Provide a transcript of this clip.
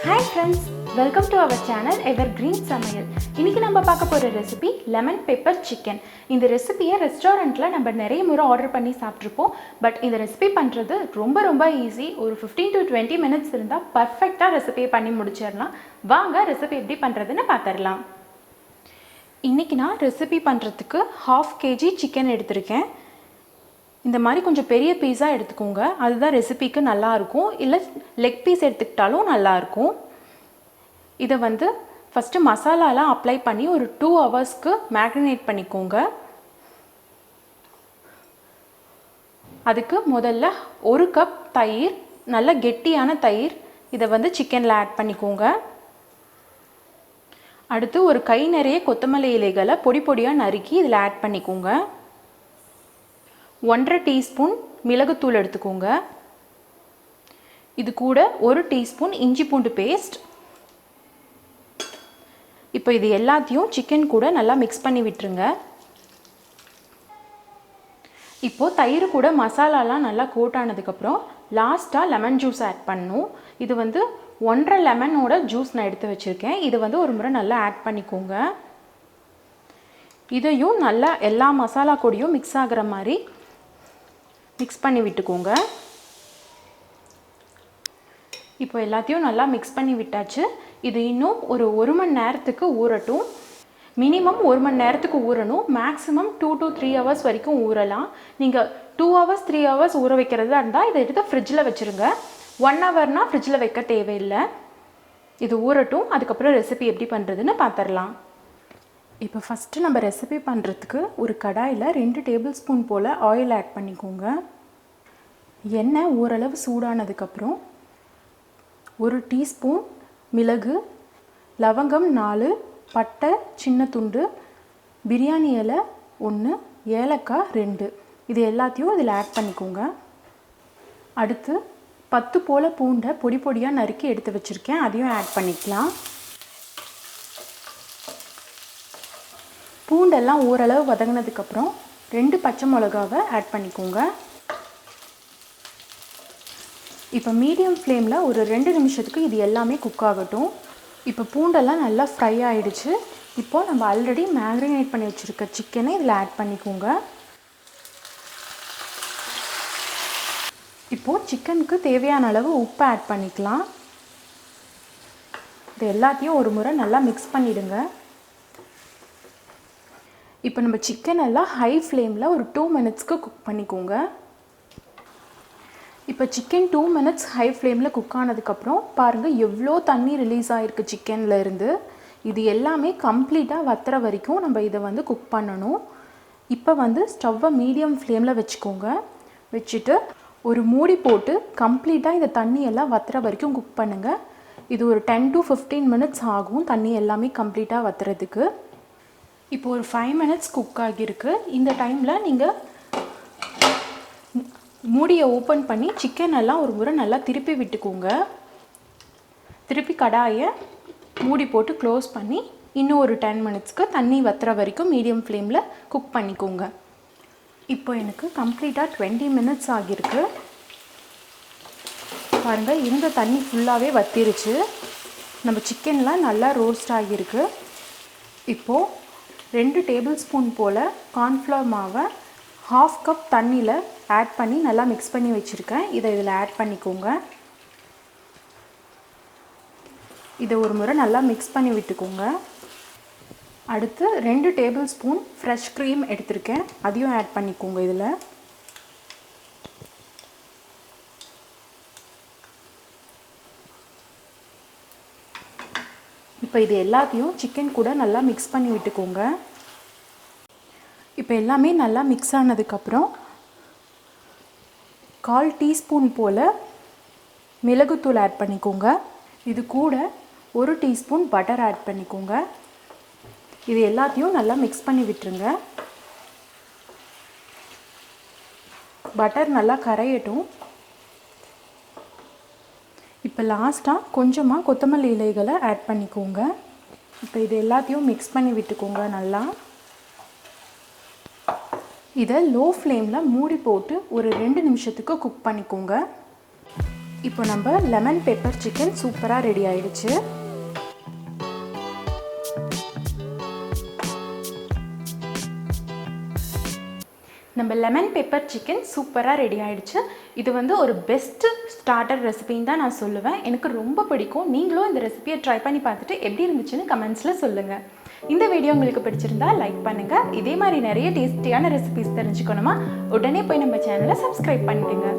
Hi friends, welcome to our channel Evergreen Samayal. இன்னைக்கு நம்ம பார்க்க போற ரெசிபி லெமன் பெப்பர் சிக்கன். இந்த ரெசிபியை ரெஸ்டாரண்ட்ல நம்ம நிறைய முறை ஆர்டர் பண்ணி சாப்பிட்டுருப்போம். பட் இந்த ரெசிபி பண்றது ரொம்ப ஈஸி. ஒரு 15 to 20 minutes இருந்தா பர்ஃபெக்ட்டா ரெசிபியை பண்ணி முடிச்சிடலாம். வாங்க ரெசிபி எப்படி பண்றதுன்னு பார்த்திடலாம். இன்னைக்கு நான் ரெசிபி பண்றதுக்கு 1/2 kg சிக்கன் எடுத்திருக்கேன். இந்த மாதிரி கொஞ்சம் பெரிய பீஸாக எடுத்துக்கோங்க, அதுதான் ரெசிபிக்கு நல்லாயிருக்கும். இல்லை லெக் பீஸ் எடுத்துக்கிட்டாலும் நல்லாயிருக்கும். இதை ஃபஸ்ட்டு மசாலாலாம் அப்ளை பண்ணி ஒரு 2 hours மேரினேட் பண்ணிக்கோங்க. அதுக்கு முதல்ல 1 cup தயிர், நல்ல கெட்டியான தயிர், இதை சிக்கனில் ஆட் பண்ணிக்கோங்க. அடுத்து ஒரு கை நிறைய கொத்தமல்லி இலைகளை பொடியாக நறுக்கி இதில் ஆட் பண்ணிக்கோங்க. 1/2 teaspoon மிளகுத்தூள் எடுத்துக்கோங்க. இது கூட 1 teaspoon இஞ்சி பூண்டு பேஸ்ட். இப்போ இது எல்லாத்தையும் சிக்கன் கூட நல்லா மிக்ஸ் பண்ணி விட்டுருங்க. இப்போ தயிர் கூட மசாலாலாம் நல்லா கோட் ஆனதுக்கப்புறம் லாஸ்ட்டாக லெமன் ஜூஸ் ஆட் பண்ணணும். இது 1/2 லெமனோட ஜூஸ் நான் எடுத்து வச்சுருக்கேன். இது ஒரு முறை நல்லா ஆட் பண்ணிக்கோங்க. இதையும் நல்லா எல்லா மசாலா கூடயும் மிக்ஸ் ஆகிற மாதிரி மிக்ஸ் பண்ணி விட்டுக்கோங்க. இப்போ எல்லாத்தையும் நல்லா மிக்ஸ் பண்ணி விட்டாச்சு. இது இன்னும் ஒரு 1 மணி நேரத்துக்கு ஊறட்டும். மினிமம் 1 மணி நேரத்துக்கு ஊறணும். மேக்ஸிமம் 2 to 3 hours வரைக்கும் ஊறலாம். நீங்கள் 2 hours 3 hours ஊற வைக்கிறதா இருந்தால் இதை எடுத்து ஃப்ரிட்ஜில் வச்சுருங்க. 1 hourனா ஃப்ரிட்ஜில் வைக்க தேவையில்லை. இது ஊறட்டும். அதுக்கப்புறம் ரெசிபி எப்படி பண்ணுறதுன்னு பார்த்துடலாம். இப்போ ஃபஸ்ட்டு நம்ம ரெசிபி பண்ணுறதுக்கு ஒரு கடாயில் 2 tablespoon போல் ஆயில் ஆட் பண்ணிக்கோங்க. எண்ணெய் ஓரளவு சூடானதுக்கப்புறம் 1 teaspoon மிளகு, லவங்கம் 4, பட்டை சின்ன துண்டு, பிரியாணி இலை 1, ஏலக்காய் 2, இது எல்லாத்தையும் இதில் ஆட் பண்ணிக்கோங்க. அடுத்து 10 போல் பூண்டை பொடியாக நறுக்கி எடுத்து வச்சுருக்கேன், அதையும் ஆட் பண்ணிக்கலாம். பூண்டெல்லாம் ஓரளவு வதங்கினதுக்கப்புறம் 2 பச்சை மிளகாவை ஆட் பண்ணிக்கோங்க. இப்போ மீடியம் ஃப்ளேமில் ஒரு 2 நிமிஷத்துக்கு இது எல்லாமே குக் ஆகட்டும். இப்போ பூண்டெல்லாம் நல்லா ஃப்ரை ஆகிடுச்சு. இப்போது நம்ம ஆல்ரெடி மேரினேட் பண்ணி வச்சுருக்க சிக்கனை இதில் ஆட் பண்ணிக்கோங்க. இப்போது சிக்கனுக்கு தேவையான அளவு உப்பு ஆட் பண்ணிக்கலாம். இது எல்லாத்தையும் ஒரு முறை நல்லா மிக்ஸ் பண்ணிவிடுங்க. இப்போ நம்ம சிக்கன் எல்லாம் ஹை ஃப்ளேமில் ஒரு 2 minutesக்கு குக் பண்ணிக்கோங்க. இப்போ சிக்கன் 2 minutes ஹை ஃப்ளேமில் குக் ஆனதுக்கப்புறம் பாருங்கள் எவ்வளோ தண்ணி ரிலீஸ் ஆகிருக்கு சிக்கனில் இருந்து. இது எல்லாமே கம்ப்ளீட்டாக வத்துற வரைக்கும் நம்ம இதை குக் பண்ணணும். இப்போ ஸ்டவ்வை மீடியம் ஃப்ளேமில் வச்சுக்கோங்க. வச்சுட்டு ஒரு மூடி போட்டு கம்ப்ளீட்டாக இந்த தண்ணி எல்லாம் வத்துற வரைக்கும் குக் பண்ணுங்கள். இது ஒரு 10 to 15 minutes ஆகும் தண்ணி எல்லாமே கம்ப்ளீட்டாக வத்துறதுக்கு. இப்போ ஒரு 5 minutes குக் ஆகியிருக்கு. இந்த டைமில் நீங்கள் மூடியை ஓப்பன் பண்ணி சிக்கன் எல்லாம் ஒரு முறை நல்லா திருப்பி விட்டுக்கோங்க. திருப்பி கடாயை மூடி போட்டு க்ளோஸ் பண்ணி இன்னும் ஒரு 10 minutesக்கு தண்ணி வத்துற வரைக்கும் மீடியம் ஃப்ளேமில் குக் பண்ணிக்கோங்க. இப்போ எனக்கு கம்ப்ளீட்டாக 20 minutes ஆகியிருக்கு. பாருங்கள் இந்த தண்ணி ஃபுல்லாகவே வத்திருச்சு. நம்ம சிக்கன்லாம் நல்லா ரோஸ்ட் ஆகியிருக்கு. இப்போது 2 tablespoon போல் கார்ன்ஃப்ளவர் மாவை 1/2 cup தண்ணியில் ஆட் பண்ணி நல்லா மிக்ஸ் பண்ணி வச்சுருக்கேன். இதை இதில் ஆட் பண்ணிக்கோங்க. இதை ஒரு முறை நல்லா மிக்ஸ் பண்ணி விட்டுக்கோங்க. அடுத்து 2 tablespoon ஃப்ரெஷ் க்ரீம் எடுத்திருக்கேன், அதையும் ஆட் பண்ணிக்கோங்க. இதில் இப்போ இது எல்லாத்தையும் சிக்கன் கூட நல்லா மிக்ஸ் பண்ணி விட்டுக்கோங்க. இப்போ எல்லாமே நல்லா மிக்ஸ் ஆனதுக்கப்புறம் 1/4 teaspoon போல் மிளகுத்தூள் ஆட் பண்ணிக்கோங்க. இது கூட 1 teaspoon பட்டர் ஆட் பண்ணிக்கோங்க. இது எல்லாத்தையும் நல்லா மிக்ஸ் பண்ணி விட்டுருங்க. பட்டர் நல்லா கரையட்டும். இப்போ லாஸ்ட்டாக கொஞ்சமாக கொத்தமல்லி இலைகளை ஆட் பண்ணிக்கோங்க. இப்போ இது எல்லாத்தையும் மிக்ஸ் பண்ணி விட்டுக்கோங்க நல்லா. இதை லோ ஃப்ளேமில் மூடி போட்டு ஒரு 2 நிமிஷத்துக்கு குக் பண்ணிக்கோங்க. இப்போ நம்ம லெமன் பெப்பர் சிக்கன் சூப்பராக ரெடி ஆயிடுச்சு. நம்ம லெமன் பெப்பர் சிக்கன் சூப்பராக ரெடி ஆகிடுச்சு. இது வந்து ஒரு பெஸ்ட்டு ஸ்டார்டர் ரெசிபின்னு தான் நான் சொல்லுவேன். எனக்கு ரொம்ப பிடிக்கும். நீங்களும் இந்த ரெசிபியை ட்ரை பண்ணி பார்த்துட்டு எப்படி இருந்துச்சுன்னு கமெண்ட்ஸில் சொல்லுங்கள். இந்த வீடியோ உங்களுக்கு பிடிச்சிருந்தா லைக் பண்ணுங்கள். இதே மாதிரி நிறைய டேஸ்டியான ரெசிபிஸ் தெரிஞ்சுக்கணுமா உடனே போய் நம்ம சேனலை சப்ஸ்கிரைப் பண்ணிவிடுங்க.